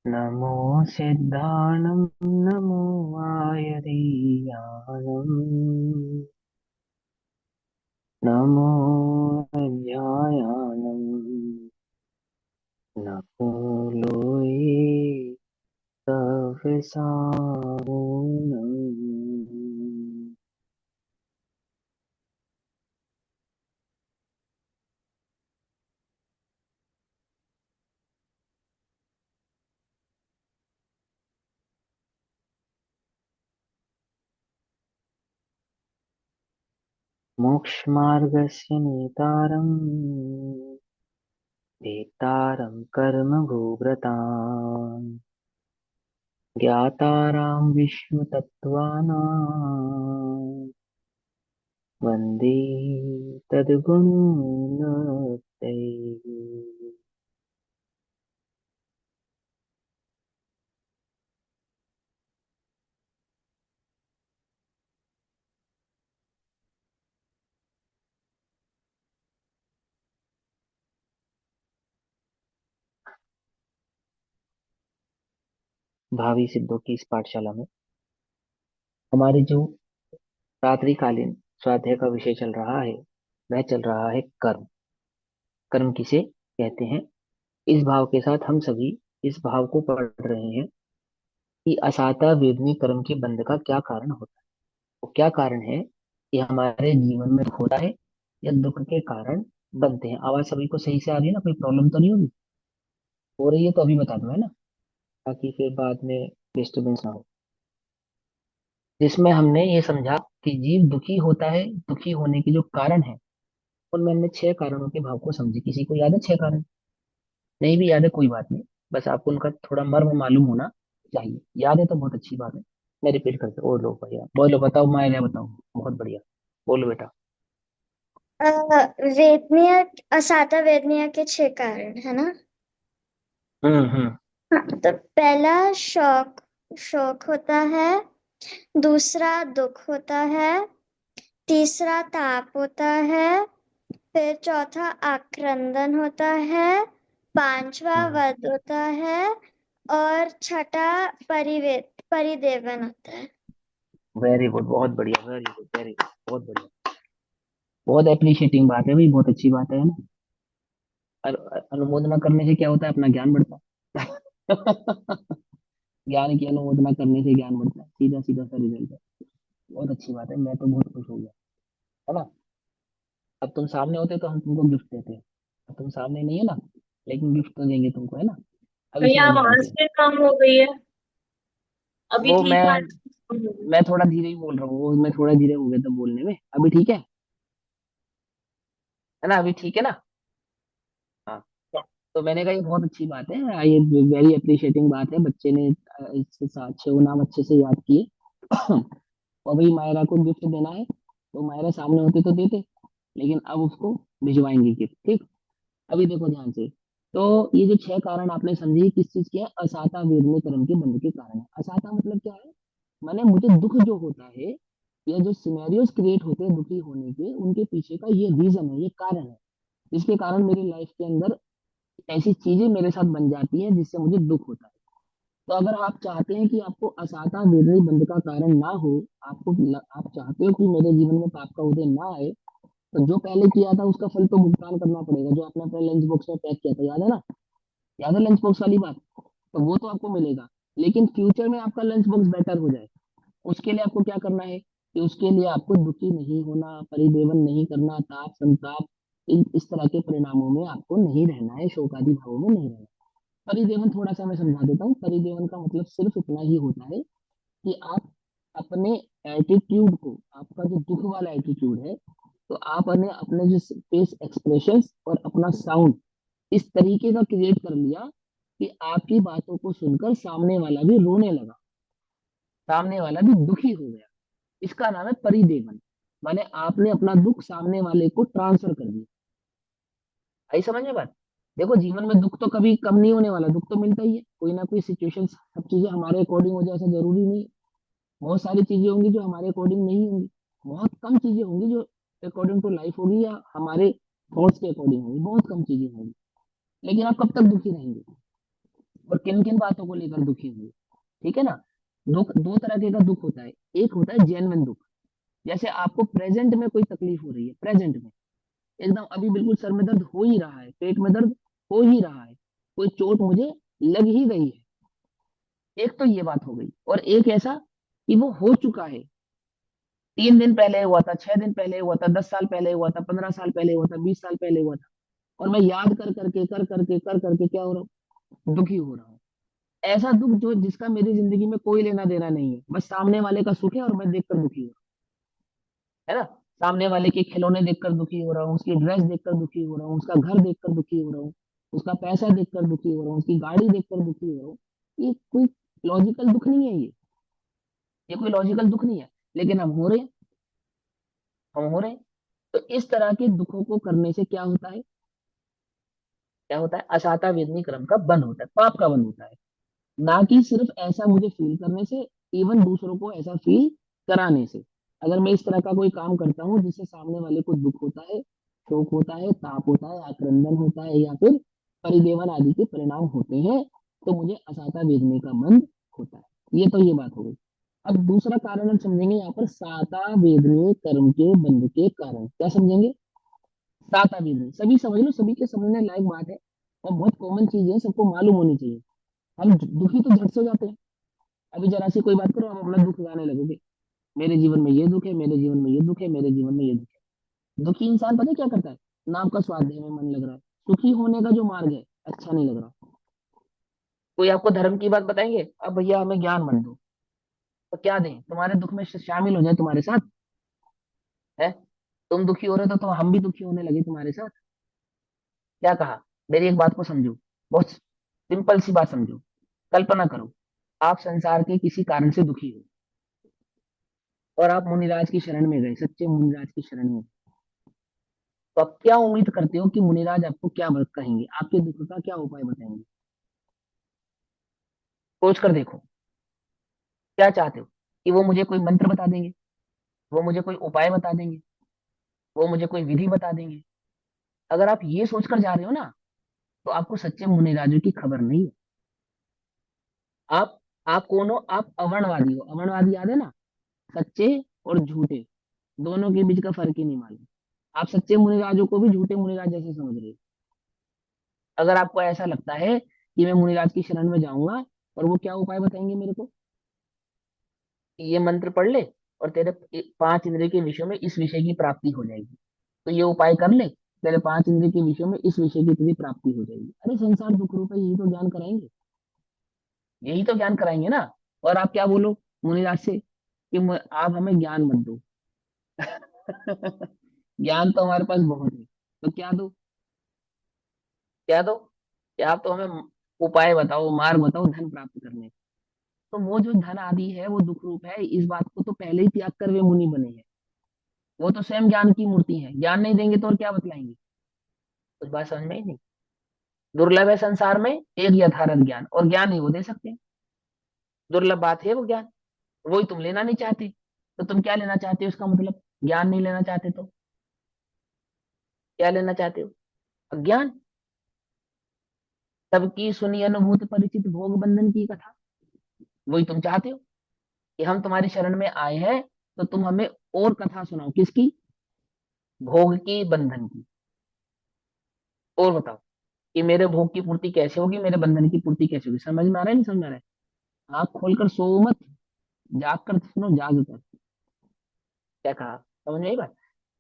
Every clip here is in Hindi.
नमो सिद्धाणं नमो आयरीयाणं नमो अध्यायानं नमो लोये सविसारणम्। मोक्षमार्गस्य नेतारं वेत्तारं कर्मभूव्रताम् ज्ञातारां विश्वतत्त्वानां वन्दे तद्गुणोन्नतैः। भावी सिद्धों की इस पाठशाला में हमारे जो रात्रिकालीन स्वाध्याय का विषय चल रहा है वह चल रहा है कर्म। कर्म किसे कहते हैं, इस भाव के साथ हम सभी इस भाव को पढ़ रहे हैं कि असाता वेदनी कर्म के बंध का क्या कारण होता है। वो क्या कारण है कि हमारे जीवन में दुख होता है या दुख के कारण बनते हैं। आवाज सभी को सही से आ रही है ना, कोई प्रॉब्लम तो नहीं होगी? हो रही है तो अभी बता दो, है ना, ताकि फिर बाद में डिस्टरबेंस ना हो। जिसमें हमने ये समझा कि जीव दुखी होता है, दुखी होने के जो कारण है उनमें हमने 6 कारणों के भाव को समझे। किसी को याद है 6 कारण? नहीं भी याद है कोई बात नहीं, बस आपको उनका थोड़ा मर्म मालूम होना चाहिए। याद है तो बहुत अच्छी बात है। मैं रिपीट करके और लोग भैया बोलो, बताओ माया बताओ। बहुत बढ़िया, बोलो बेटा। वेदनीय असाता वेदनीय के 6 कारण है ना। हम्म। हाँ, तो पहला शौक शौक होता है। दूसरा दुख होता है। तीसरा ताप होता है। फिर चौथा आक्रंदन होता है। पांचवा हम्म। वध होता है। और छठा परिदेवन होता है। वेरी गुड, बहुत बढ़िया, वेरी गुड, वेरी गुड, बहुत बढ़िया। बहुत अप्रिशिएटिंग बात है भाई, बहुत अच्छी बात है ना। अनुमोदना करने से क्या होता है? अपना ज्ञान बढ़ता है। ज्ञान की अनुमोदना करने से ज्ञान बढ़ता है, सीधा सीधा सा रिजल्ट है। बहुत अच्छी बात है, मैं तो बहुत खुश हो गया, है ना। अब तुम सामने होते तो हम तुमको गिफ्ट देते। अब तुम सामने नहीं है ना, लेकिन गिफ्ट तो देंगे तुमको, है ना। अब भैया इसमें ध्यान आवाज से। फिर कम हो गई है। अभी वो ठीक आ मैं रही है। मैं थोड़ा धीरे ही बोल रहा हूँ, वो मैं थोड़ा धीरे हो गया था बोलने में। अभी ठीक है ना, अभी ठीक है ना। हाँ। तो मैंने कहा ये बहुत अच्छी बात है, ये वेरी अप्रिशिएटिंग बात है। बच्चे ने इसके साथ 6 नाम अच्छे से याद किए। और भाई मायरा को गिफ्ट देना है तो मायरा सामने होते तो देते, लेकिन अब उसको भिजवाएंगे गिफ्ट, ठीक। अभी देखो ध्यान से। तो ये जो 6 कारण आपने समझे, किस चीज के हैं? असाता वेदने कर्म के बंध के कारण है। असाता मतलब क्या है? माने मुझे दुख जो होता है या जो सिनेरियोज क्रिएट होते हैं दुखी होने के, उनके पीछे का ये रीजन है, ये कारण है, जिसके कारण मेरी लाइफ के अंदर ऐसी चीजें मेरे साथ बन जाती हैं जिससे मुझे दुख होता है। तो अगर आप चाहते हैं कि आपको असाता वेदनी बंध का कारण ना हो, आप चाहते हो कि मेरे जीवन में पाप का उदय ना आए, तो जो पहले किया था उसका फल तो भुगतान करना पड़ेगा। जो आपने अपने लंच बॉक्स में पैक किया था, याद है ना? याद है लंच बॉक्स वाली बात? तो वो तो आपको मिलेगा, लेकिन फ्यूचर में आपका लंच बॉक्स बेटर हो जाए, उसके लिए आपको क्या करना है कि उसके लिए आपको दुखी नहीं होना, परिदेवन नहीं करना, ताप संताप इस तरह के परिणामों में आपको नहीं रहना है, शोकादि भावों में नहीं रहना। परिदेवन थोड़ा सा मैं समझा देता हूँ। परिदेवन का मतलब सिर्फ इतना ही होता है कि आप अपने एटीट्यूड को, आपका जो दुख वाला एटीट्यूड है, तो आप अपने अपने जो फेस एक्सप्रेशंस और अपना साउंड इस तरीके का क्रिएट कर लिया कि आपकी बातों को सुनकर सामने वाला भी रोने लगा, सामने वाला भी दुखी हो गया। इसका नाम है परिदेवन। माने आपने अपना दुख सामने वाले को ट्रांसफर कर दिया। आई समझ में बात? देखो जीवन में दुख तो कभी कम नहीं होने वाला, दुख तो मिलता ही है, कोई ना कोई सिचुएशन। सब चीजें हमारे अकॉर्डिंग हो जाए ऐसा जरूरी नहीं है। बहुत सारी चीजें होंगी जो हमारे अकॉर्डिंग नहीं होंगी। बहुत कम चीजें होंगी जो अकॉर्डिंग टू लाइफ होगी या हमारे थॉट्स के अकॉर्डिंग होगी, बहुत कम चीजें होंगी। लेकिन आप कब तक दुखी रहेंगे और किन किन बातों को लेकर दुखी होंगे? ठीक है ना। दुख दो तरह के का दुख होता है। एक होता है जेन्युइन दुख, जैसे आपको प्रेजेंट में कोई तकलीफ हो रही है, प्रेजेंट में एकदम अभी बिल्कुल सर में दर्द हो ही रहा है, पेट में दर्द हो ही रहा है, कोई चोट मुझे लग ही गई है। एक तो ये बात हो गई, और एक ऐसा कि वो हो चुका है, 3 दिन पहले हुआ था, 6 दिन पहले हुआ था, 10 साल पहले हुआ था, 15 साल पहले हुआ था, 20 साल पहले हुआ था, और मैं याद कर करके क्या हो रहा हूँ, दुखी हो रहा हूँ। ऐसा दुख जो जिसका मेरी जिंदगी में कोई लेना देना नहीं है, बस सामने वाले का सुख है और मैं देखकर दुखी हूँ, है ना। सामने वाले के खिलौने देखकर दुखी हो रहा हूँ, उसकी ड्रेस देखकर दुखी हो रहा हूँ, उसका घर देखकर दुखी हो रहा हूँ, उसका पैसा देखकर दुखी हो रहा हूँ, उसकी गाड़ी देखकर दुखी हो रहा हूँ। ये कोई लॉजिकल दुख नहीं है, ये कोई लॉजिकल दुख नहीं है, लेकिन हम हो रहे हैं, हम हो रहे हैं। तो इस तरह के दुखों को करने से क्या होता है, क्या होता है, असाता वेदनी क्रम का बंध होता है, पाप का बंध होता है। ना कि सिर्फ ऐसा मुझे फील करने से, इवन दूसरों को ऐसा फील कराने से। अगर मैं इस तरह का कोई काम करता हूँ जिससे सामने वाले को दुख होता है, शोक होता है, ताप होता है, आक्रंदन होता है, या फिर परिदेवन आदि के परिणाम होते हैं, तो मुझे असाता वेदने का बंध होता है। ये तो ये बात हो गई। अब दूसरा कारण हम समझेंगे यहाँ पर, साता वेदने कर्म के बंध के कारण। क्या समझेंगे? साता वेदने, सभी समझ लो, सभी के समझने लायक बात है, और बहुत कॉमन चीज है, सबको मालूम होनी चाहिए। हम दुखी तो झट से हो जाते हैं। अभी जरा सी कोई बात करो, आप अपना दुख गाने लगोगे, मेरे जीवन में ये दुख है, मेरे जीवन में ये दुख है, मेरे जीवन में ये दुख है। दुखी इंसान पता है क्या करता है? नाम का स्वाद देने में मन लग रहा है, सुखी होने का जो मार्ग है अच्छा नहीं लग रहा। कोई आपको धर्म की बात बताएंगे, अब भैया हमें ज्ञान मत दो, तो क्या दें, तुम्हारे दुख में शामिल हो जाए तुम्हारे साथ, है। तुम दुखी हो रहे हो तो हम भी दुखी होने लगे तुम्हारे साथ। क्या कहा? मेरी एक बात को समझो, बहुत सिंपल सी बात समझो। कल्पना करो, आप संसार के किसी कारण से दुखी हो, और आप मुनिराज की शरण में गए, सच्चे मुनिराज की शरण में। तो आप क्या उम्मीद करते हो कि मुनिराज आपको क्या बात कहेंगे, आपके दुख का क्या उपाय बताएंगे? सोच कर देखो, क्या चाहते हो? कि वो मुझे कोई मंत्र बता देंगे, वो मुझे कोई उपाय बता देंगे, वो मुझे कोई विधि बता देंगे? अगर आप ये सोचकर जा रहे हो ना, तो आपको सच्चे मुनिराजों की खबर नहीं है। आप आप कौन हो? आप अवर्णवादी हो। अवर्णवादी याद है ना, सच्चे और झूठे दोनों के बीच का फर्क ही नहीं मालूम। आप सच्चे मुनिराजों को भी झूठे मुनिराज जैसे समझ रहे हो। अगर आपको ऐसा लगता है कि मैं मुनिराज की शरण में जाऊंगा और वो क्या उपाय बताएंगे मेरे को, कि ये मंत्र पढ़ ले और तेरे 5 इंद्रिय के विषयों में इस विषय की प्राप्ति हो जाएगी, तो ये उपाय कर ले, तेरे 5 इंद्रिय के विषयों में इस विषय की तेरी प्राप्ति हो जाएगी। अरे संसार दुख रूप है, यही तो ज्ञान कराएंगे, यही तो ज्ञान कराएंगे ना। और आप क्या बोलो मुनिराज से कि आप हमें ज्ञान मत दो। ज्ञान तो हमारे पास बहुत है, तो क्या दो, क्या दो, क्या आप तो हमें उपाय बताओ, मार्ग बताओ धन प्राप्त करने। तो वो जो धन आदि है वो दुख रूप है, इस बात को तो पहले ही त्याग कर वे मुनि बने हैं। वो तो स्वयं ज्ञान की मूर्ति है, ज्ञान नहीं देंगे तो और क्या बतलाएंगे? कुछ बात समझ में ही नहीं। दुर्लभ है संसार में एक यथार्थ ज्ञान, और ज्ञान ही वो दे सकते हैं। दुर्लभ बात है वो ज्ञान, वही तुम लेना नहीं चाहते। तो तुम क्या लेना चाहते हो, इसका मतलब ज्ञान नहीं लेना चाहते तो क्या लेना चाहते हो? अज्ञान। सबकी सुनी अनुभूत परिचित भोग बंधन की कथा, वही तुम चाहते हो, कि हम तुम्हारी शरण में आए हैं, तो तुम हमें और कथा सुनाओ, किसकी? भोग की, बंधन की। और बताओ कि मेरे भोग की पूर्ति कैसे होगी, मेरे बंधन की पूर्ति कैसे होगी? समझ में आ रहा है नहीं समझ में आ रहा है? आंख खोलकर सो मत, जाग कर सुनो, जाग कर। क्या कहा? समझ में आई बात?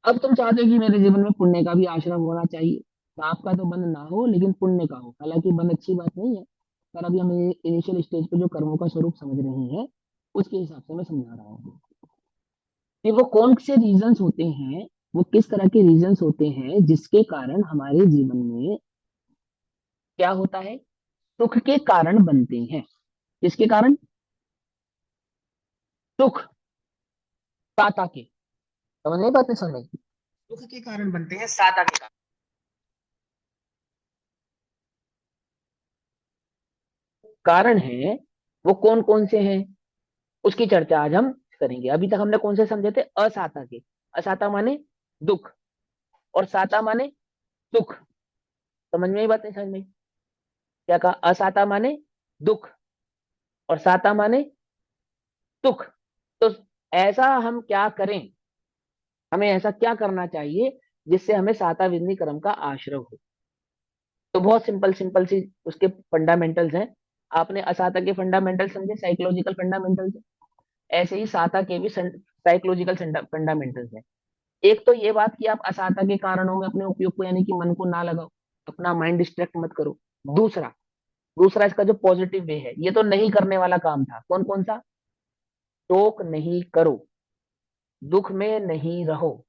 अब तुम चाहते हो कि मेरे जीवन में पुण्य का भी आश्रम होना चाहिए, पाप का तो बंध ना हो लेकिन पुण्य का हो। हालांकि बंध अच्छी बात नहीं है, पर अभी हम इनिशियल स्टेज पे जो कर्मों का स्वरूप समझ रहे हैं, उसके हिसाब से मैं समझा रहा हूँ कि वो कौन से रीजंस होते हैं, वो किस तरह के रीजंस होते हैं जिसके कारण हमारे जीवन में क्या होता है, सुख के कारण बनते हैं। किसके कारण? सुख, साता के। समझ नहीं, बात नहीं समझ में? सुख के कारण बनते हैं, साता के कारण है। वो कौन कौन से हैं, उसकी चर्चा आज हम करेंगे। अभी तक हमने कौन से समझे थे? असाता के। असाता माने दुख, और साता माने सुख। समझ में ही बात नहीं समझ में आई? क्या कहा? असाता माने दुख और साता माने सुख। तो ऐसा हम क्या करें, हमें ऐसा क्या करना चाहिए जिससे हमें साता विधि क्रम का आश्रय हो? तो बहुत सिंपल सिंपल सी उसके फंडामेंटल्स हैं। आपने असाता के फंडामेंटल समझे, साइकोलॉजिकल फंडामेंटल्स, ऐसे ही साता के भी साइकोलॉजिकल फंडामेंटल्स हैं। एक तो ये बात कि आप असाता के कारणों में अपने उपयोग को यानी कि मन को ना लगाओ, अपना माइंड डिस्ट्रैक्ट मत करो। दूसरा, दूसरा इसका जो पॉजिटिव वे है, ये तो नहीं करने वाला काम था, कौन कौन सा? शोक नहीं करो, दुख में नहीं रहो,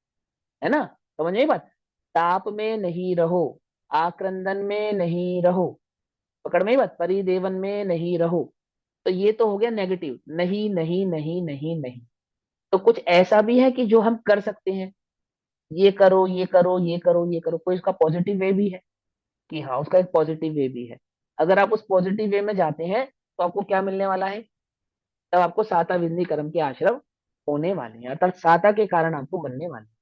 है ना? समझ में बात? ताप में नहीं रहो, आक्रंदन में नहीं रहो, पकड़ में ही बात, परिदेवन में नहीं रहो। तो ये तो हो गया नेगेटिव, नहीं नहीं नहीं नहीं नहीं। तो कुछ ऐसा भी है कि जो हम कर सकते हैं, ये करो ये करो ये करो ये करो, कोई इसका पॉजिटिव वे भी है कि हाँ उसका एक पॉजिटिव वे भी है। अगर आप उस पॉजिटिव वे में जाते हैं तो आपको क्या मिलने वाला है? तब आपको साता विधि कर्म के आश्रम होने वाले हैं, अर्थात साता के कारण आपको बनने वाले हैं।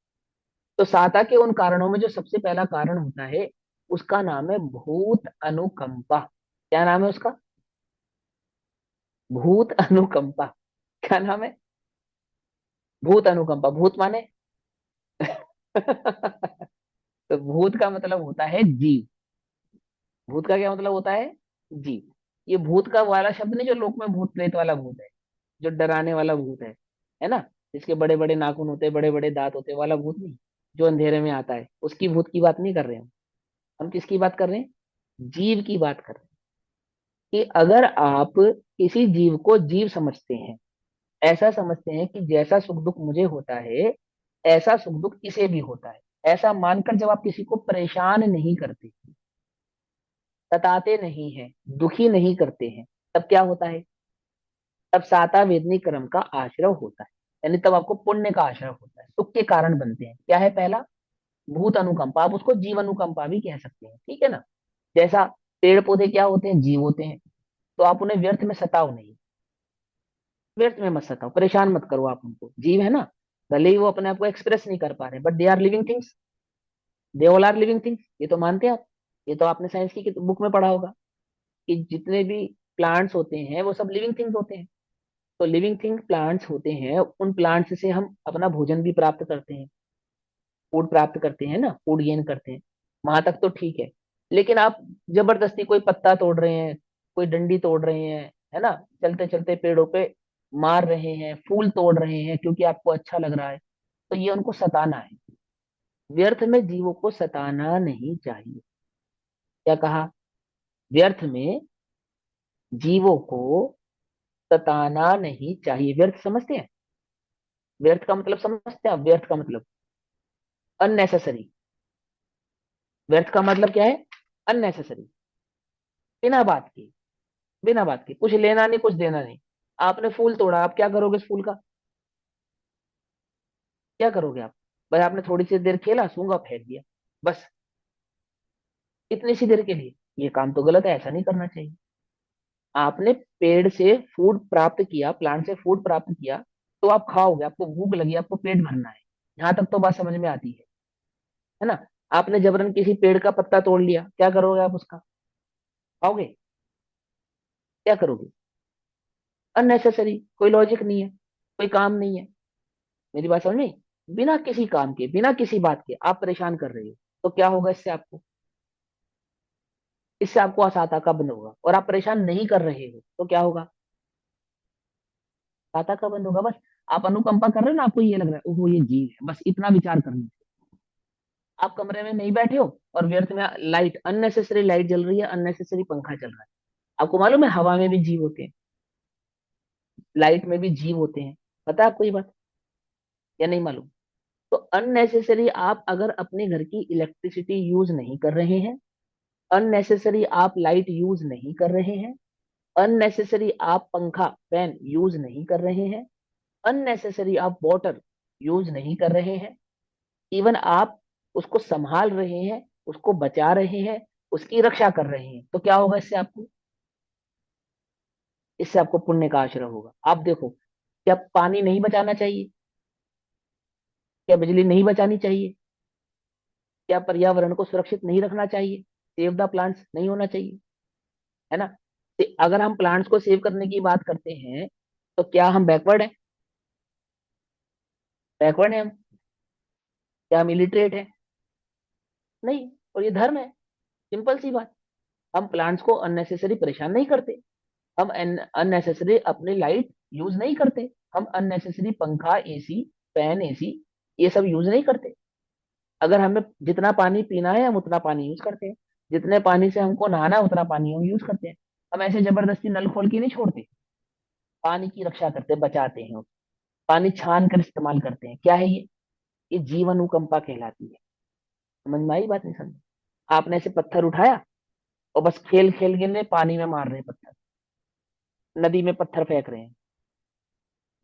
तो साता के उन कारणों में जो सबसे पहला कारण होता है, उसका नाम है भूत अनुकंपा। क्या नाम है उसका? भूत अनुकंपा। क्या नाम है? भूत अनुकंपा। भूत माने तो भूत का मतलब होता है जीव। भूत का क्या मतलब होता है? जीव। ये भूत का वाला शब्द नहीं जो लोक में भूत प्रेत वाला भूत है, जो डराने वाला भूत है ना? जिसके बड़े बड़े नाखून होते हैं, बड़े बड़े दांत होते हैं, वाला भूत नहीं, जो अंधेरे में आता है, उसकी भूत की बात नहीं कर रहे हम किसकी बात कर रहे हैं? जीव की बात कर रहे हैं। कि अगर आप किसी जीव को जीव समझते हैं, ऐसा समझते हैं कि जैसा सुख दुख मुझे होता है ऐसा सुख दुख इसे भी होता है, ऐसा मानकर जब आप किसी को परेशान नहीं करते, सताते नहीं हैं, दुखी नहीं करते हैं, तब क्या होता है? तब साता वेदनी क्रम का आश्रय होता है, यानी तब आपको पुण्य का आश्रय होता है, सुख के कारण बनते हैं। क्या है पहला? भूत अनुकंपा। आप उसको जीव अनुकंपा भी कह सकते हैं, ठीक है ना? जैसा पेड़ पौधे क्या होते हैं? जीव होते हैं। तो आप उन्हें व्यर्थ में सताओ नहीं, व्यर्थ में मत सताओ, परेशान मत करो, आप उनको, जीव है ना? भले ही वो अपने आप को एक्सप्रेस नहीं कर पा रहे, but they are living things, they all are living things, ये तो मानते हैं आप। ये तो आपने साइंस की बुक में पढ़ा होगा कि जितने भी प्लांट्स होते हैं वो सब लिविंग थिंग्स होते हैं। तो लिविंग थिंग प्लांट्स होते हैं, उन प्लांट्स से हम अपना भोजन भी प्राप्त करते हैं, फूड प्राप्त करते हैं ना, फूड गेन करते हैं, वहां तक तो ठीक है। लेकिन आप जबरदस्ती कोई पत्ता तोड़ रहे हैं, कोई डंडी तोड़ रहे हैं, है ना, चलते चलते पेड़ों पे मार रहे हैं, फूल तोड़ रहे हैं क्योंकि आपको अच्छा लग रहा है, तो ये उनको सताना है। व्यर्थ में जीवों को सताना नहीं चाहिए। क्या कहा? व्यर्थ में जीवों को सताना नहीं चाहिए। व्यर्थ समझते हैं? व्यर्थ का मतलब समझते हैं आप? व्यर्थ का मतलब अननेसेसरी। व्यर्थ का मतलब क्या है? अननेसेसरी, बिना बात के, बिना बात के, कुछ लेना नहीं कुछ देना नहीं। आपने फूल तोड़ा, आप क्या करोगे इस फूल का? क्या करोगे आप? बस आपने थोड़ी सी देर खेला, सूंघा, फेंक दिया, बस इतनी सी देर के लिए। ये काम तो गलत है, ऐसा नहीं करना चाहिए। आपने पेड़ से फूड प्राप्त किया, प्लांट से फूड प्राप्त किया, तो आप खाओगे, आपको भूख लगी, आपको पेट भरना है। यहाँ तक तो बात समझ में आती है ना? आपने जबरन किसी पेड़ का पत्ता तोड़ लिया, क्या करोगे आप उसका? खाओगे? क्या करोगे? अननेसेसरी, कोई लॉजिक नहीं है, कोई काम नहीं है। मेरी बात समझ में आई? बिना किसी काम के, बिना किसी बात के आप परेशान कर रहे हो, तो क्या होगा इससे आपको? इससे आपको असाता का बंद होगा। और आप परेशान नहीं कर रहे हो तो क्या होगा? साता का बंद होगा। बस आप अनुकंपा कर रहे हो ना, आपको ये लग रहा है ओहो ये जीव है, बस इतना विचार करना। आप कमरे में नहीं बैठे हो और व्यर्थ में लाइट, अननेसेसरी लाइट जल रही है, अननेसेसरी पंखा चल रहा है। आपको मालूम है हवा में भी जीव होते हैं, लाइट में भी जीव होते हैं। पता है आपको ये बात या नहीं मालूम? तो अननेसेसरी आप अगर अपने घर की इलेक्ट्रिसिटी यूज नहीं कर रहे हैं, अननेसेसरी आप लाइट यूज नहीं कर रहे हैं, अननेसेसरी आप पंखा फैन यूज नहीं कर रहे हैं, अननेसेसरी आप वाटर यूज नहीं कर रहे हैं, इवन आप उसको संभाल रहे हैं, उसको बचा रहे हैं, उसकी रक्षा कर रहे हैं, तो क्या होगा इससे आपको? इससे आपको पुण्य का आश्रय होगा। आप देखो, क्या पानी नहीं बचाना चाहिए? क्या बिजली नहीं बचानी चाहिए? क्या पर्यावरण को सुरक्षित नहीं रखना चाहिए? सेव द प्लांट्स नहीं होना चाहिए, है ना। अगर हम प्लांट्स को सेव करने की बात करते हैं तो क्या हम बैकवर्ड हैं? बैकवर्ड हैं हम? क्या हम इलिटरेट हैं? नहीं। और ये धर्म है, सिंपल सी बात। हम प्लांट्स को अननेसेसरी परेशान नहीं करते, हम अननेसेसरी अपनी लाइट यूज नहीं करते, हम अननेसेसरी पंखा, एसी, फैन, एसी, ये सब यूज नहीं करते। अगर हमें जितना पानी पीना है हम उतना पानी यूज करते हैं, जितने पानी से हमको नहाना है उतना पानी हम यूज करते हैं। हम ऐसे जबरदस्ती नल खोल के नहीं छोड़ते, पानी की रक्षा करते हैं, बचाते हैं, पानी छान कर इस्तेमाल करते हैं। क्या है ये जीवन अनुकंपा कहलाती है। समझ में आई बात? नहीं समझ? आपने ऐसे पत्थर उठाया और बस खेल खेल के ने पानी में मार रहे हैं पत्थर, नदी में पत्थर फेंक रहे हैं,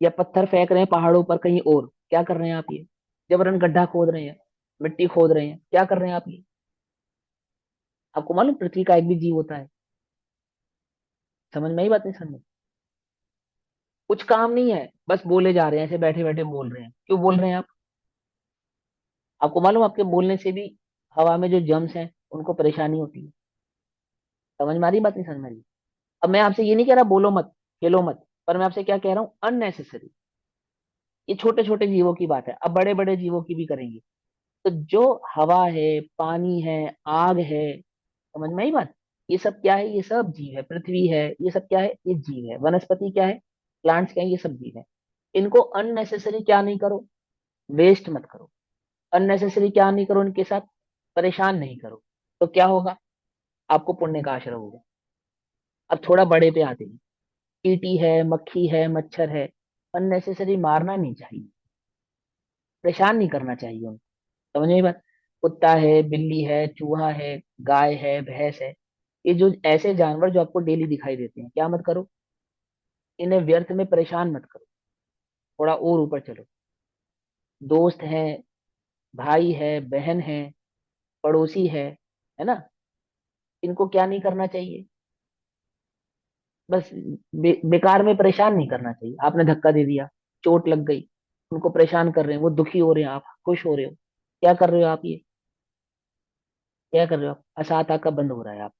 या पत्थर फेंक रहे हैं पहाड़ों पर कहीं और, क्या कर रहे हैं आप ये? जबरन गड्ढा खोद रहे हैं, मिट्टी खोद रहे हैं, क्या कर रहे हैं आप ये? आपको मालूम पृथ्वी का एक भी जीव होता है? समझ में आई बात? नहीं समझ? कुछ काम नहीं है, बस बोले जा रहे हैं, ऐसे बैठे बैठे बोल रहे हैं। क्यों बोल रहे हैं आप? आपको मालूम आपके बोलने से भी हवा में जो जम्स हैं उनको परेशानी होती है। समझ में आ रही बात? नहीं समझ में आ रही? अब मैं आपसे ये नहीं कह रहा बोलो मत, खेलो मत, पर मैं आपसे क्या कह रहा हूँ, अननेसेसरी। ये छोटे छोटे जीवों की बात है, अब बड़े बड़े जीवों की भी करेंगे। तो जो हवा है, पानी है, आग है, समझ में आई बात? ये सब क्या है? ये सब जीव है। पृथ्वी है, ये सब क्या है? ये जीव है। वनस्पति क्या है? प्लांट्स क्या है? ये सब जीव है। इनको अननेसेसरी क्या नहीं करो, वेस्ट मत करो। अननेसेसरी क्या नहीं करो, इनके साथ परेशान नहीं करो। तो क्या होगा? आपको पुण्य का आश्रय होगा। अब थोड़ा बड़े पे आते हैं। चींटी है, मक्खी है, मच्छर है, अननेसेसरी मारना नहीं चाहिए, परेशान नहीं करना चाहिए उनको। समझ में बात? कुत्ता है, बिल्ली है, चूहा है, गाय है, भैंस है, ये जो ऐसे जानवर जो आपको डेली दिखाई देते हैं, क्या मत करो, इन्हें व्यर्थ में परेशान मत करो। थोड़ा और ऊपर चलो। दोस्त है, भाई है, बहन है, पड़ोसी है ना, इनको क्या नहीं करना चाहिए? बस बेकार में परेशान नहीं करना चाहिए। आपने धक्का दे दिया, चोट लग गई, उनको परेशान कर रहे हैं, वो दुखी हो रहे हैं, आप खुश हो रहे हो, क्या कर रहे हो आप ये? क्या कर रहे हो आप? असाता का बंद हो रहा है आप।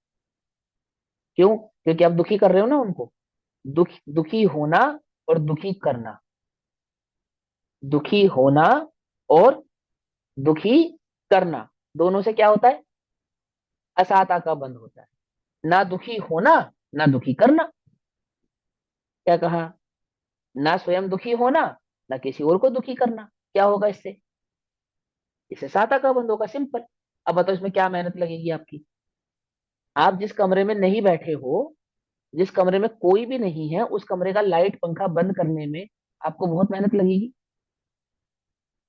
क्यों? क्योंकि आप दुखी कर रहे हो ना उनको। दुखी होना और दुखी करना, दुखी होना और दुखी करना, दोनों से क्या होता है? असाता का बंद होता है। ना दुखी होना, ना दुखी करना। क्या कहा? ना स्वयं दुखी होना, ना किसी और को दुखी करना। क्या होगा इससे? इससे साता का बंद होगा, सिंपल। अब बताओ इसमें क्या मेहनत लगेगी आपकी? आप जिस कमरे में नहीं बैठे हो, जिस कमरे में कोई भी नहीं है, उस कमरे का लाइट पंखा बंद करने में आपको बहुत मेहनत लगेगी।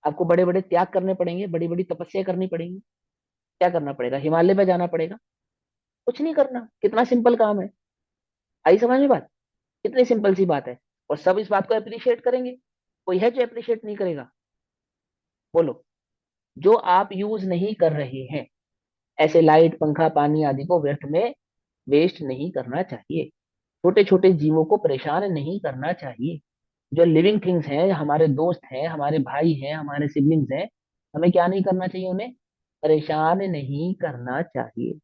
आपको बड़े बड़े त्याग करने पड़ेंगे, बड़ी बड़ी तपस्या करनी पड़ेगी। क्या करना पड़ेगा? हिमालय में जाना पड़ेगा। कुछ नहीं करना, कितना सिंपल काम है। आई समझ में बात? कितनी सिंपल सी बात है। और सब इस बात को अप्रिशिएट करेंगे। कोई है जो अप्रिशिएट नहीं करेगा? बोलो। जो आप यूज नहीं कर रहे हैं, ऐसे लाइट, पंखा, पानी आदि को व्यर्थ में वेस्ट नहीं करना चाहिए। छोटे छोटे जीवों को परेशान नहीं करना चाहिए। जो लिविंग थिंग्स हैं, हमारे दोस्त हैं, हमारे भाई हैं, हमारे सिबलिंग्स हैं, हमें क्या नहीं करना चाहिए? उन्हें परेशान नहीं करना चाहिए।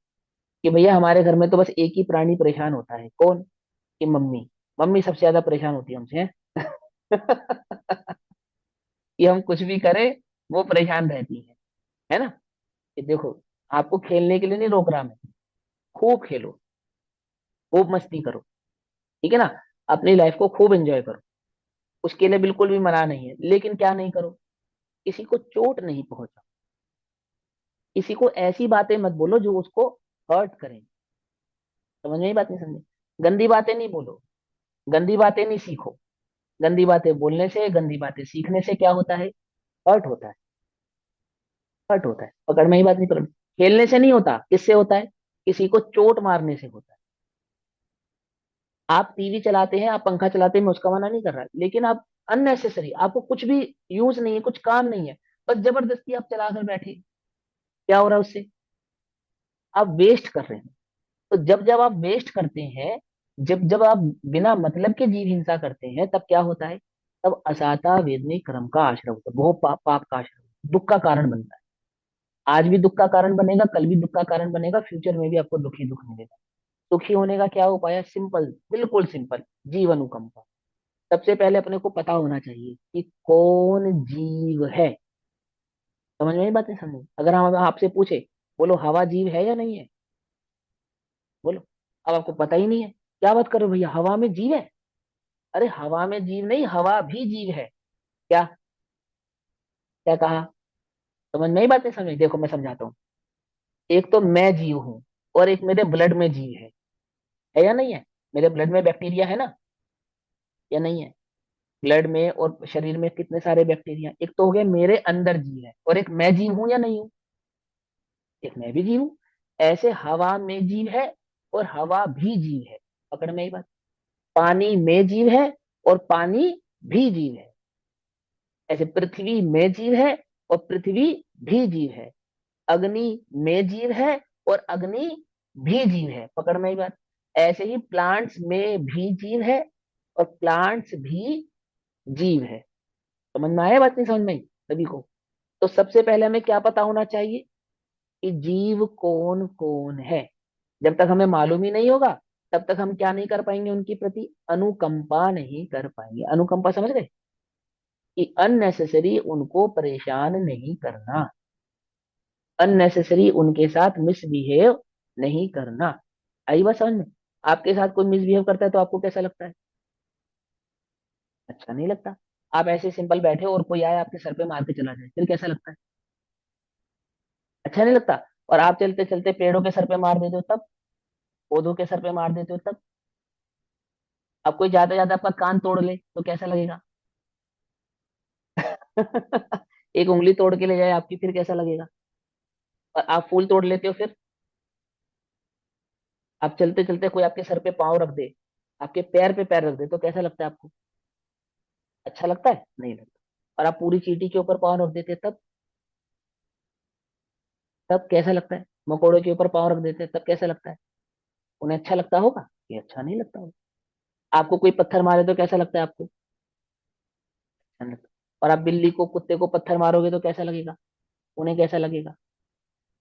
कि भैया हमारे घर में तो बस एक ही प्राणी परेशान होता है, कौन? कि मम्मी। मम्मी सबसे ज्यादा परेशान होती है हमसे। कि हम कुछ भी करें, वो परेशान रहती है ना। कि देखो, आपको खेलने के लिए नहीं रोक रहा मैं, खूब खेलो, खूब मस्ती करो, ठीक है ना, अपनी लाइफ को खूब एंजॉय करो, उसके लिए बिल्कुल भी मना नहीं है। लेकिन क्या नहीं करो? किसी को चोट नहीं पहुंचाओ, किसी को ऐसी बातें मत बोलो जो उसको हर्ट करें। समझ में आई बात? नहीं समझे? गंदी बातें नहीं बोलो, गंदी बातें नहीं सीखो। गंदी बातें बोलने से, गंदी बातें सीखने से क्या होता है? हर्ट होता है। हर्ट होता है, पकड़ में ही बात नहीं पकड़। खेलने से नहीं होता, किससे होता है? किसी को चोट मारने से होता है। आप टीवी चलाते हैं, आप पंखा चलाते हैं, मैं उसका मना नहीं कर रहा, लेकिन आप अननेसेसरी, आपको कुछ भी यूज नहीं है, कुछ काम नहीं है, बस जबरदस्ती आप चला कर बैठे, क्या हो रहा है उससे? आप वेस्ट कर रहे हैं। तो जब जब आप वेस्ट करते हैं, जब जब आप बिना मतलब के जीव हिंसा करते हैं, तब क्या होता है? तब असाता वेदनी क्रम का आश्रय होता है, बहुत पाप का आश्रय होता है, दुख का कारण बनता है। आज भी दुख का कारण बनेगा, कल भी दुख का कारण बनेगा, फ्यूचर में भी आपको दुख ही दुख मिलेगा। सुखी होने का क्या उपाय है? सिंपल, बिल्कुल सिंपल, जीव अनुकंपा। सबसे पहले अपने को पता होना चाहिए कि कौन जीव है। समझ में आई बात? नहीं समझ? अगर हम आपसे पूछे, बोलो हवा जीव है या नहीं है, बोलो। अब आपको पता ही नहीं है, क्या बात करो भैया, हवा में जीव है? अरे हवा में जीव नहीं, हवा भी जीव है। क्या? क्या कहा? समझ में आई बात? नहीं समझ? देखो मैं समझाता हूँ। एक तो मैं जीव हूं, और एक मेरे ब्लड में जीव है या नहीं है? मेरे ब्लड में बैक्टीरिया है ना, या नहीं है? ब्लड में और शरीर में कितने सारे बैक्टीरिया, एक तो हो गए मेरे अंदर जीव है, और एक मैं जीव हूं या नहीं हूं? एक मैं भी जीव हूं। ऐसे हवा में जीव है, और हवा भी जीव है। पकड़ में आई बात? पानी में जीव है, और पानी भी जीव है। ऐसे पृथ्वी में जीव है, और पृथ्वी भी जीव है। अग्नि में जीव है, और अग्नि भी जीव है। पकड़ में आई बात? ऐसे ही प्लांट्स में भी जीव है, और प्लांट्स भी जीव है। समझ में आया बात? नहीं समझ में आई सभी को? तो सबसे पहले हमें क्या पता होना चाहिए कि जीव कौन कौन है। जब तक हमें मालूम ही नहीं होगा, तब तक हम क्या नहीं कर पाएंगे, उनके प्रति अनुकंपा नहीं कर पाएंगे। अनुकंपा समझ गए? कि अननेसेसरी उनको परेशान नहीं करना, अननेसेसरी उनके साथ मिसबिहेव नहीं करना। आई बात समझ में? आपके साथ कोई मिसबिहेव करता है तो आपको कैसा लगता है? अच्छा नहीं लगता। आप ऐसे सिंपल बैठे हो और कोई आए आपके सर पे मार के चला जाए, फिर कैसा लगता है? अच्छा नहीं लगता। और आप चलते चलते पेड़ों के सर पे मार देते हो तब, पौधों के सर पे मार देते हो तब, अब कोई ज्यादा ज्यादा आपका कान तोड़ ले तो कैसा लगेगा? एक उंगली तोड़ के ले जाए आपकी, फिर कैसा लगेगा? और आप फूल तोड़ लेते हो फिर, आप चलते चलते कोई आपके सर पे पाँव रख दे, आपके पैर पे पैर रख दे, तो कैसा लगता है आपको? अच्छा लगता है? नहीं लगता। और आप पूरी चींटी के ऊपर पाँव रख देते तब, तब कैसा लगता है? मकोड़े के ऊपर पाँव रख देते तब कैसा लगता है? उन्हें अच्छा लगता होगा? ये अच्छा नहीं लगता होगा। आपको कोई पत्थर मारे तो कैसा लगता है आपको? अच्छा नहीं लगता। और आप बिल्ली को, कुत्ते को पत्थर मारोगे तो कैसा लगेगा? उन्हें कैसा लगेगा?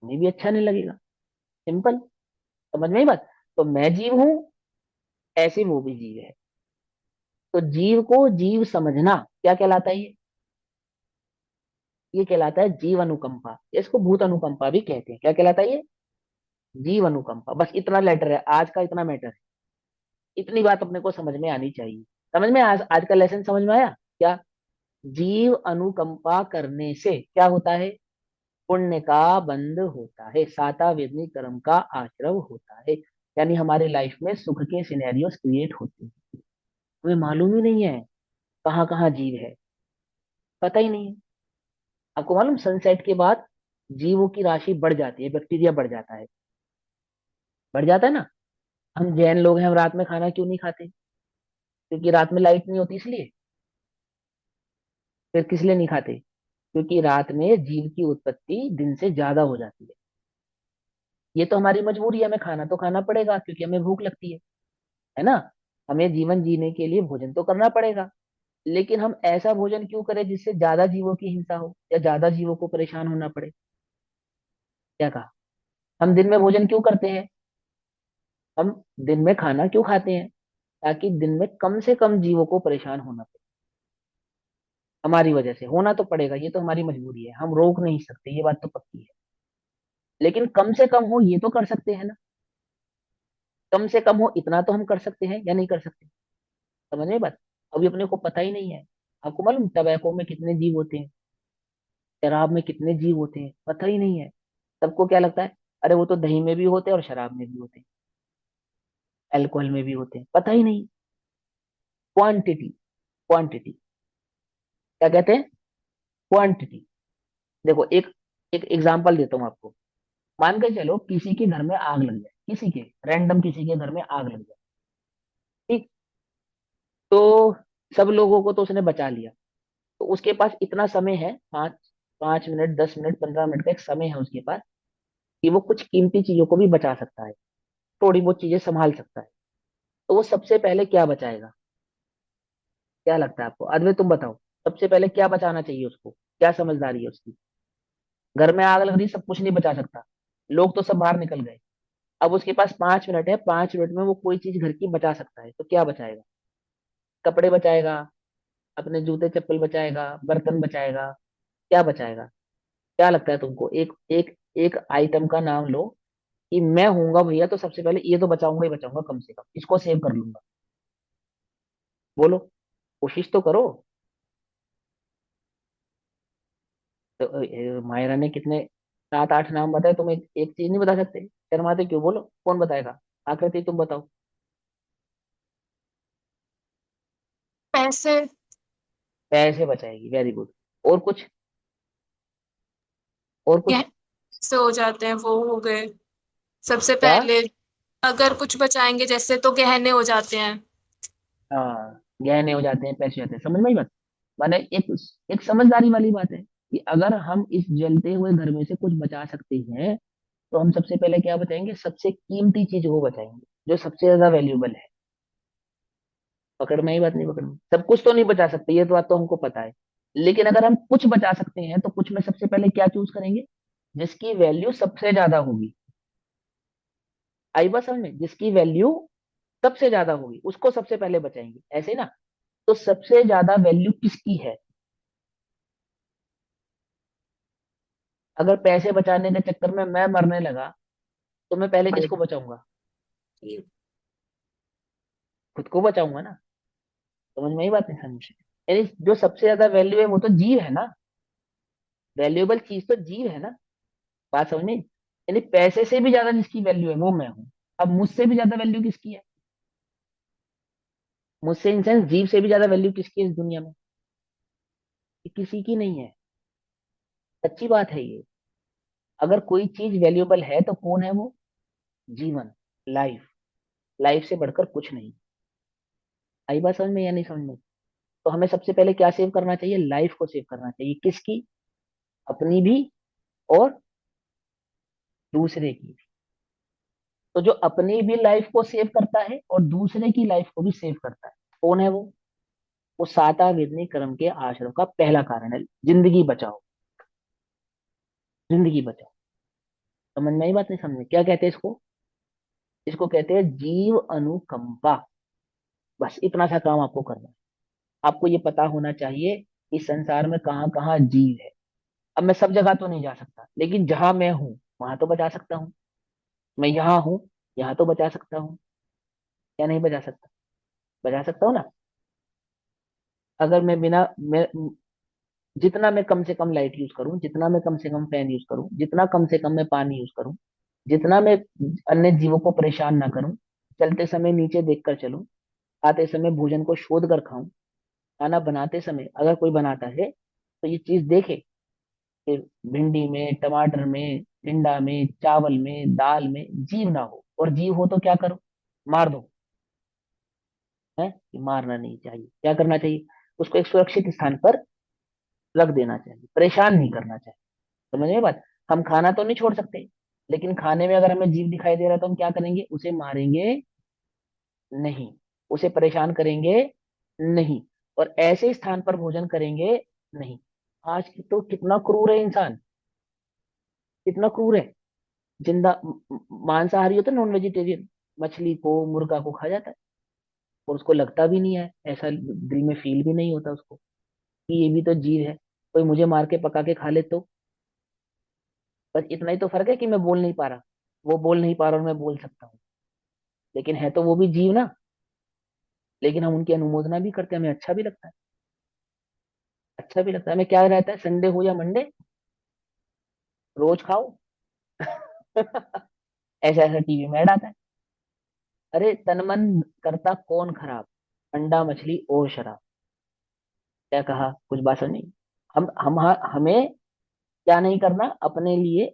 उन्हें भी अच्छा नहीं लगेगा। सिंपल। समझ में ही बात? तो मैं जीव हूं, ऐसे वो भी जीव है। तो जीव को जीव समझना क्या कहलाता है? ये कहलाता है जीव अनुकंपा। इसको भूत अनुकंपा भी कहते हैं। क्या कहलाता है ये? जीव अनुकंपा। बस इतना लेटर है आज का, इतना मैटर है। इतनी बात अपने को समझ में आनी चाहिए। समझ में? आज का लेसन समझ में आया क्या? जीव अनुकंपा करने से क्या होता है? पुण्य का बंध होता है, साता वेदनी कर्म का आश्रव होता है। यानी हमारे लाइफ में सुख के सिनेरियोस क्रिएट होते हैं। हमें मालूम ही नहीं है कहाँ कहाँ जीव है, पता ही नहीं है। आपको मालूम, सनसेट के बाद जीवों की राशि बढ़ जाती है, बैक्टीरिया बढ़ जाता है, बढ़ जाता है ना। हम जैन लोग हैं, हम रात में खाना क्यों नहीं खाते? क्योंकि रात में लाइट नहीं होती इसलिए। फिर किस लिए नहीं खाते? क्योंकि रात में जीव की उत्पत्ति दिन से ज्यादा हो जाती है। ये तो हमारी मजबूरी है, हमें खाना तो खाना पड़ेगा क्योंकि हमें भूख लगती है ना। हमें जीवन जीने के लिए भोजन तो करना पड़ेगा। लेकिन हम ऐसा भोजन क्यों करें जिससे ज्यादा जीवों की हिंसा हो, या ज्यादा जीवों को परेशान होना पड़े? क्या कहा? हम दिन में भोजन क्यों करते हैं? हम दिन में खाना क्यों खाते हैं? ताकि दिन में कम से कम जीवों को परेशान होना पड़े। हमारी वजह से होना तो पड़ेगा, ये तो हमारी मजबूरी है, हम रोक नहीं सकते, ये बात तो पक्की है। लेकिन कम से कम हो ये तो कर सकते हैं ना। कम से कम हो इतना तो हम कर सकते हैं या नहीं कर सकते? समझ में बात? अभी अपने को पता ही नहीं है। आपको मालूम टबैको में कितने जीव होते हैं, शराब में कितने जीव होते हैं? पता ही नहीं है। सबको क्या लगता है, अरे वो तो दही में भी होते हैं और शराब में भी होते हैं, अल्कोहल में भी होते हैं। पता ही नहीं। क्वांटिटी, क्वांटिटी, क्या कहते हैं? क्वांटिटी। देखो एक एक एग्जांपल देता हूँ आपको। मान के चलो किसी के घर में आग लग जाए, किसी के रैंडम किसी के घर में आग लग जाए, ठीक। तो सब लोगों को तो उसने बचा लिया। तो उसके पास इतना समय है, 5 5 मिनट, 10 मिनट, 15 मिनट का एक समय है उसके पास, कि वो कुछ कीमती चीजों को भी बचा सकता है, थोड़ी बहुत चीजें संभाल सकता है। तो वो सबसे पहले क्या बचाएगा? क्या लगता है आपको? अद्वैत तुम बताओ, सबसे पहले क्या बचाना चाहिए उसको? क्या समझदारी है उसकी? घर में आग लग रही, सब कुछ नहीं बचा सकता, लोग तो सब बाहर निकल गए। अब उसके पास 5 मिनट है, 5 मिनट में वो कोई चीज घर की बचा सकता है, तो क्या बचाएगा? कपड़े बचाएगा, अपने जूते चप्पल बचाएगा, बर्तन बचाएगा, क्या बचाएगा? क्या लगता है तुमको? एक एक एक आइटम का नाम लो कि मैं हूंगा भैया तो सबसे पहले ये तो बचाऊंगा ही बचाऊंगा, कम से कम इसको सेव कर लूंगा। बोलो, कोशिश तो करो। तो मायरा ने कितने 7 8 नाम बताए, तुम एक चीज नहीं बता सकते? शर्माते क्यों? बोलो, कौन बताएगा? आकृति तुम बताओ। पैसे। पैसे बचाएगी, वेरी गुड। और कुछ? और कुछ? गहने हो जाते हैं, वो हो गए सबसे क्या? पहले। अगर कुछ बचाएंगे जैसे तो गहने हो जाते हैं। हाँ, गहने हो जाते हैं, पैसे हो जाते हैं, समझ में ही बात। माने एक एक समझदारी वाली बात है कि अगर हम इस जलते हुए घर में से कुछ बचा सकते हैं, तो हम सबसे पहले क्या बचाएंगे? सबसे कीमती चीज वो बचाएंगे जो सबसे ज्यादा वैल्यूबल है। पकड़ में ही बात? नहीं पकड़ में? सब कुछ तो नहीं बचा सकते, ये तो बात तो हमको पता है। लेकिन अगर हम कुछ बचा सकते हैं तो कुछ में सबसे पहले क्या चूज करेंगे? जिसकी वैल्यू सबसे ज्यादा होगी। आई बात समझ में? जिसकी वैल्यू सबसे ज्यादा होगी उसको सबसे पहले बचाएंगे, ऐसे ना? तो सबसे ज्यादा वैल्यू किसकी है? अगर पैसे बचाने के चक्कर में मैं मरने लगा, तो मैं पहले किसको बचाऊंगा? खुद को बचाऊंगा ना। समझ में ही बात नहीं? समझ? यानी जो सबसे ज्यादा वैल्यू है वो तो जीव है ना। वैल्यूएबल चीज तो जीव है ना। बात समझ में? यानी पैसे से भी ज्यादा जिसकी वैल्यू है वो मैं हूं। अब मुझसे भी ज्यादा वैल्यू किसकी है? मुझसे इन सेंस जीव से भी ज्यादा वैल्यू किसकी है इस दुनिया में? ये किसी की नहीं है। सच्ची बात है ये। अगर कोई चीज वैल्यूएबल है तो कौन है वो? जीवन, लाइफ। लाइफ से बढ़कर कुछ नहीं। आई बात समझ में या नहीं समझ में? तो हमें सबसे पहले क्या सेव करना चाहिए? लाइफ को सेव करना चाहिए। किसकी? अपनी भी और दूसरे की भी। तो जो अपनी भी लाइफ को सेव करता है और दूसरे की लाइफ को भी सेव करता है, कौन है वो साता वेदनी कर्म के आश्रम का पहला कारण है। जिंदगी बचाओ, जिंदगी बचाओ। समझ में आई बात? नहीं समझ में? क्या कहते हैं इसको? इसको कहते हैं जीव अनुकंपा। बस इतना सा काम आपको करना है। आपको ये पता होना चाहिए कि संसार में कहाँ कहाँ जीव है। अब मैं सब जगह तो नहीं जा सकता, लेकिन जहां मैं हूं वहां तो बचा सकता हूँ। मैं यहाँ हूँ, यहाँ तो बचा सकता हूँ। या नहीं बचा सकता? बचा सकता हूँ ना। अगर मैं जितना मैं कम से कम लाइट यूज करूं, जितना मैं कम से कम फैन यूज करूं, जितना कम से कम मैं पानी यूज करूं, जितना मैं अन्य जीवों को परेशान ना करूं, चलते समय नीचे देखकर चलूं, आते समय भोजन को शोध कर खाऊं, खाना बनाते समय अगर कोई बनाता है तो ये चीज देखे कि भिंडी में, टमाटर में, टिंडा में, चावल में, दाल में जीव ना हो, और जीव हो तो क्या करो? मार दो। है कि मारना नहीं चाहिए? क्या करना चाहिए? उसको एक सुरक्षित स्थान पर रख देना चाहिए, परेशान नहीं करना चाहिए। समझ में बात? हम खाना तो नहीं छोड़ सकते, लेकिन खाने में अगर हमें जीव दिखाई दे रहा है तो हम क्या करेंगे? उसे मारेंगे नहीं, उसे परेशान करेंगे नहीं, और ऐसे स्थान पर भोजन करेंगे नहीं। आज की तो कितना क्रूर है इंसान, कितना क्रूर है। जिंदा मांसाहारी होता है, नॉन वेजिटेरियन, मछली को, मुर्गा को खा जाता है, और उसको लगता भी नहीं है, ऐसा दिल में फील भी नहीं होता उसको कि ये भी तो जीव है। कोई मुझे मार के पका के खा ले तो। बस इतना ही तो फर्क है कि मैं बोल नहीं पा रहा, वो बोल नहीं पा रहा और मैं बोल सकता हूँ। लेकिन है तो वो भी जीव ना। लेकिन हम उनकी अनुमोदना भी करते हैं, हमें अच्छा भी लगता है। अच्छा भी लगता है। हमें क्या रहता है, संडे हो या मंडे, रोज खाओ। ऐसा ऐसा टीवी में ऐड आता है। अरे तन मन करता कौन खराब, अंडा मछली और शराब। क्या कहा? कुछ बात नहीं। हमें क्या नहीं करना? अपने लिए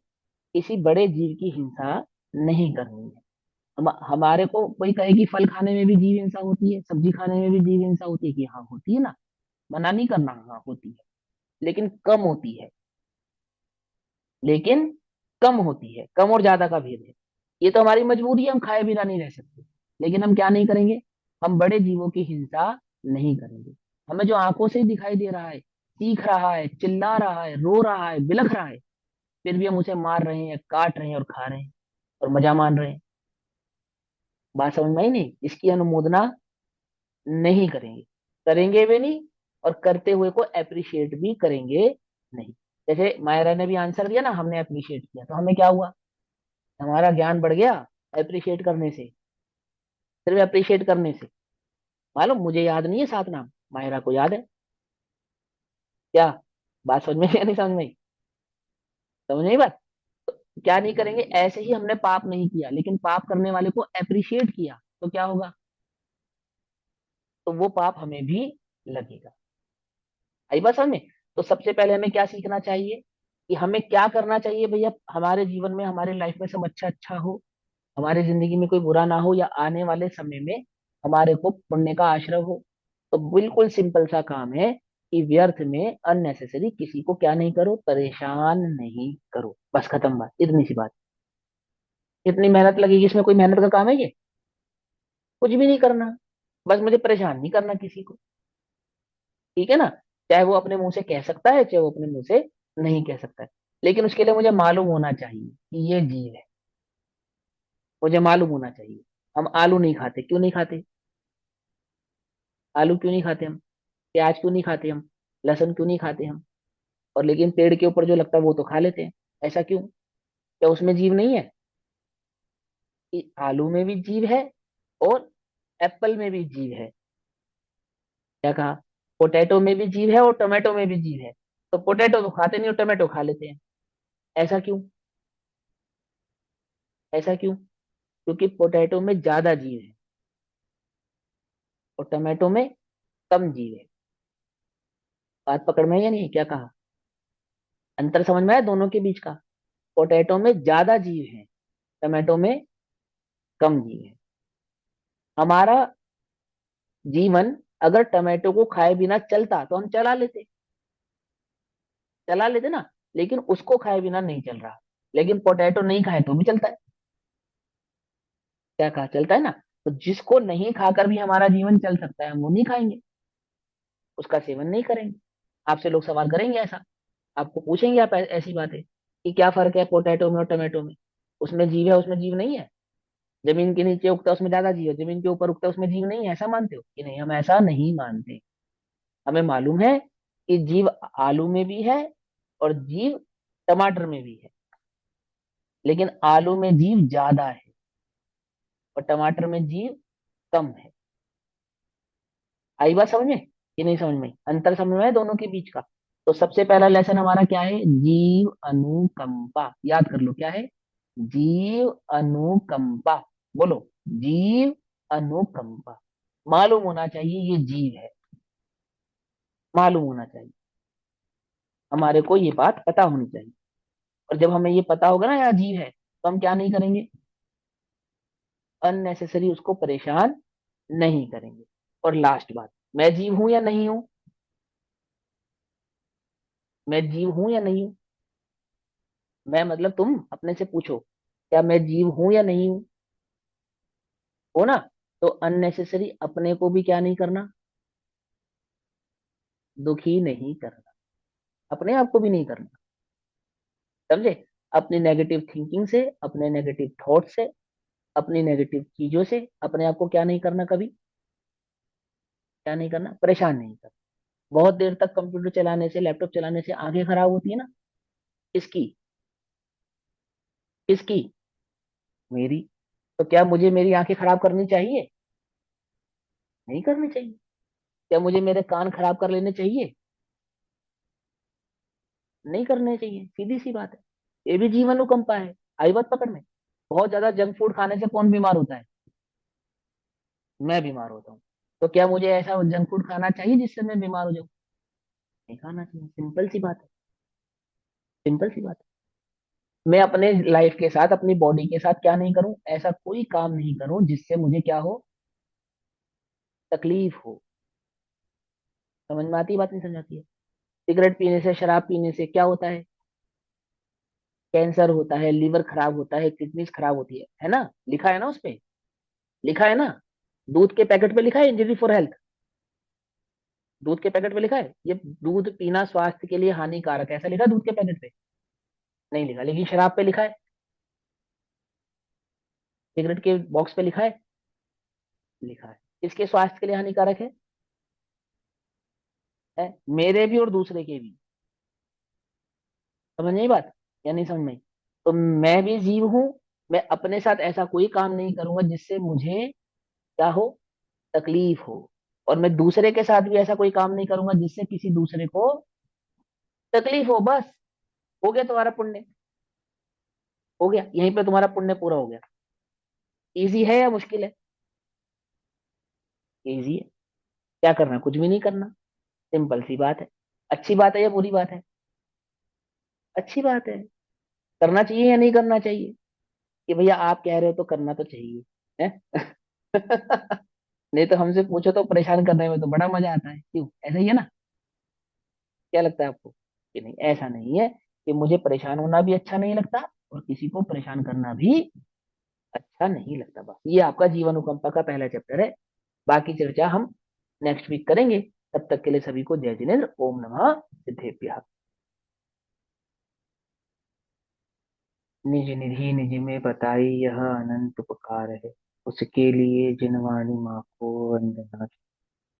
किसी बड़े जीव की हिंसा नहीं करनी है। हमारे को कोई कहे कि फल खाने में भी जीव हिंसा होती है, सब्जी खाने में भी जीव हिंसा होती है, कि हाँ होती है ना। मना नहीं करना, हाँ होती है, लेकिन कम होती है। लेकिन कम होती है, कम और ज्यादा का भेद है। ये तो हमारी मजबूरी है, हम खाए बिना नहीं रह सकते। लेकिन हम क्या नहीं करेंगे? हम बड़े जीवों की हिंसा नहीं करेंगे। हमें जो आंखों से दिखाई दे रहा है, चीख रहा है, चिल्ला रहा है, रो रहा है, बिलख रहा है, फिर भी हम उसे मार रहे हैं, काट रहे हैं और खा रहे हैं और मजा मान रहे हैं। बात समझ में आई नहीं? इसकी अनुमोदना नहीं करेंगे, करेंगे भी नहीं, और करते हुए को अप्रिशिएट भी करेंगे नहीं। जैसे मायरा ने भी आंसर दिया ना, हमने अप्रिशिएट किया तो हमें क्या हुआ? हमारा ज्ञान बढ़ गया अप्रिशिएट करने से, सिर्फ अप्रिशिएट करने से। मालूम, मुझे याद नहीं है 7 नाम, मायरा को याद है क्या? बात समझ में आई या नहीं समझ में आई? समझ में आई बात? क्या नहीं करेंगे? ऐसे ही हमने पाप नहीं किया, लेकिन पाप करने वाले को अप्रिशिएट किया तो क्या होगा? तो वो पाप हमें भी लगेगा। आई बात समझ में? तो सबसे पहले हमें क्या सीखना चाहिए कि हमें क्या करना चाहिए भैया, हमारे जीवन में, हमारे लाइफ में सब अच्छा अच्छा हो, हमारी जिंदगी में कोई बुरा ना हो, या आने वाले समय में हमारे को पुण्य का आश्रय हो। तो बिल्कुल सिंपल सा काम है कि व्यर्थ में अननेसेसरी किसी को क्या नहीं करो, परेशान नहीं करो। बस खत्म बात, इतनी सी बात। इतनी मेहनत लगेगी, इसमें कोई मेहनत का काम है ये? कुछ भी नहीं करना, बस मुझे परेशान नहीं करना किसी को। ठीक है ना? चाहे वो अपने मुंह से कह सकता है, चाहे वो अपने मुंह से नहीं कह सकता है, लेकिन उसके लिए मुझे मालूम होना चाहिए कि ये जीव है। मुझे मालूम होना चाहिए। हम आलू नहीं खाते, क्यों नहीं खाते? आलू क्यों नहीं खाते हम? प्याज क्यों नहीं खाते हम? लहसुन क्यों नहीं खाते हम? और लेकिन पेड़ के ऊपर जो लगता है वो तो खा लेते हैं। ऐसा क्यों? क्या उसमें जीव नहीं है? कि आलू में भी जीव है और एप्पल में भी जीव है। क्या कहा? पोटैटो में भी जीव है और टोमेटो में भी जीव है। तो पोटैटो तो खाते नहीं और टोमेटो खा लेते हैं। ऐसा क्यों? ऐसा क्यों? क्योंकि पोटैटो में ज्यादा जीव है और टोमेटो में कम जीव है। बात पकड़ में है या नहीं? क्या कहा? अंतर समझ में आया दोनों के बीच का? पोटैटो में ज्यादा जीव है, टोमेटो में कम जीव है। हमारा जीवन अगर टोमेटो को खाए बिना चलता तो हम चला लेते ना, लेकिन उसको खाए बिना नहीं चल रहा। लेकिन पोटैटो नहीं खाए तो भी चलता है। क्या कहा? चलता है ना। तो जिसको नहीं खाकर भी हमारा जीवन चल सकता है, हम वो नहीं खाएंगे, उसका सेवन नहीं करेंगे। आपसे लोग सवाल करेंगे ऐसा, आपको पूछेंगे आप ऐसी बातें कि क्या फर्क है पोटैटो में और टोमेटो में? उसमें जीव है, उसमें जीव नहीं है। जमीन के नीचे उगता है उसमें ज्यादा जीव है, जमीन के ऊपर उगता है उसमें जीव नहीं है। ऐसा मानते हो कि नहीं? हम ऐसा नहीं मानते। हमें मालूम है कि जीव आलू में भी है और जीव टमाटर में भी है, लेकिन आलू में जीव ज्यादा है और टमाटर में जीव कम है। आई बात समझ में कि नहीं समझ में? अंतर समझ में है दोनों के बीच का? तो सबसे पहला लेसन हमारा क्या है? जीव अनुकंपा। याद कर लो क्या है? जीव अनुकंपा। बोलो, जीव अनुकंपा। मालूम होना चाहिए ये जीव है, मालूम होना चाहिए, हमारे को ये बात पता होनी चाहिए। और जब हमें ये पता होगा ना यहाँ जीव है, तो हम क्या नहीं करेंगे? अननेसेसरी उसको परेशान नहीं करेंगे। और लास्ट बात, मैं जीव हूं या नहीं हूं? मैं जीव हूं या नहीं हूं? मैं मतलब तुम अपने से पूछो, क्या मैं जीव हूं या नहीं हूं? हो ना? तो अननेसेसरी अपने को भी क्या नहीं करना? दुखी नहीं करना, अपने आप को भी नहीं करना। समझे? अपनी नेगेटिव थिंकिंग से, अपने नेगेटिव थॉट से, अपनी नेगेटिव चीजों से अपने आप को क्या नहीं करना? कभी क्या नहीं करना? परेशान नहीं करना। बहुत देर तक कंप्यूटर चलाने से, लैपटॉप चलाने से आंखें खराब होती है ना? किसकी? किसकी? मेरी। तो क्या मुझे मेरी आंखें खराब करनी चाहिए? नहीं करनी चाहिए। क्या मुझे मेरे कान खराब कर लेने चाहिए? नहीं करने चाहिए। सीधी सी बात है। ये भी जीवन अनुकंपा है। आई बात पकड़ में? बहुत ज्यादा जंक फूड खाने से कौन बीमार होता है? मैं बीमार होता हूँ। तो क्या मुझे ऐसा जंक फूड खाना चाहिए जिससे मैं बीमार हो जाऊं? नहीं खाना चाहिए। सिंपल सी बात है। सिंपल सी बात है। मैं अपने लाइफ के साथ, अपनी बॉडी के साथ क्या नहीं करूं? ऐसा कोई काम नहीं करूं जिससे मुझे क्या हो? तकलीफ हो। समझ में आती है बात? नहीं समझ आती है? सिगरेट पीने से, शराब पीने से क्या होता है? कैंसर होता है, लीवर खराब होता है, किडनीज खराब होती है ना? लिखा है ना उस पे? लिखा है ना? दूध के पैकेट पे लिखा है इंजरी फॉर हेल्थ। दूध के पैकेट पे लिखा है ये दूध पीना स्वास्थ्य के लिए हानिकारक है, ऐसा लिखा है दूध के पैकेट पे? नहीं लिखा, लेकिन शराब पे लिखा है, सिगरेट के बॉक्स पे लिखा है, लिखा है। इसके स्वास्थ्य के लिए हानिकारक है मेरे भी और दूसरे के भी। समझ नहीं बात, या नहीं समझ में? तो मैं भी जीव हूं, मैं अपने साथ ऐसा कोई काम नहीं करूंगा जिससे मुझे क्या हो, तकलीफ हो। और मैं दूसरे के साथ भी ऐसा कोई काम नहीं करूंगा जिससे किसी दूसरे को तकलीफ हो। बस, हो गया तुम्हारा पुण्य, हो गया, यहीं पे तुम्हारा पुण्य पूरा हो गया। इजी है या मुश्किल है? इजी है। क्या करना, कुछ भी नहीं करना, सिंपल सी बात है। अच्छी बात है या बुरी बात है? अच्छी बात है। करना चाहिए या नहीं करना चाहिए? कि भैया आप कह रहे हो तो करना तो चाहिए, है? नहीं तो हमसे पूछो तो परेशान करने में तो बड़ा मजा आता है, क्यों, ऐसा ही है ना? क्या लगता है आपको कि नहीं? ऐसा नहीं है कि मुझे परेशान होना भी अच्छा नहीं लगता और किसी को परेशान करना भी अच्छा नहीं लगता। बस ये आपका जीवन अनुकंपा का पहला चैप्टर है। बाकी चर्चा हम नेक्स्ट वीक करेंगे। तब तक के लिए सभी को जय जिनेन्द्र, ओम नमः सिद्धेभ्यः। निज निधि निज में बताई, यह अनंत उपकार है, उसके लिए जिनवाणी माँ को वंदना।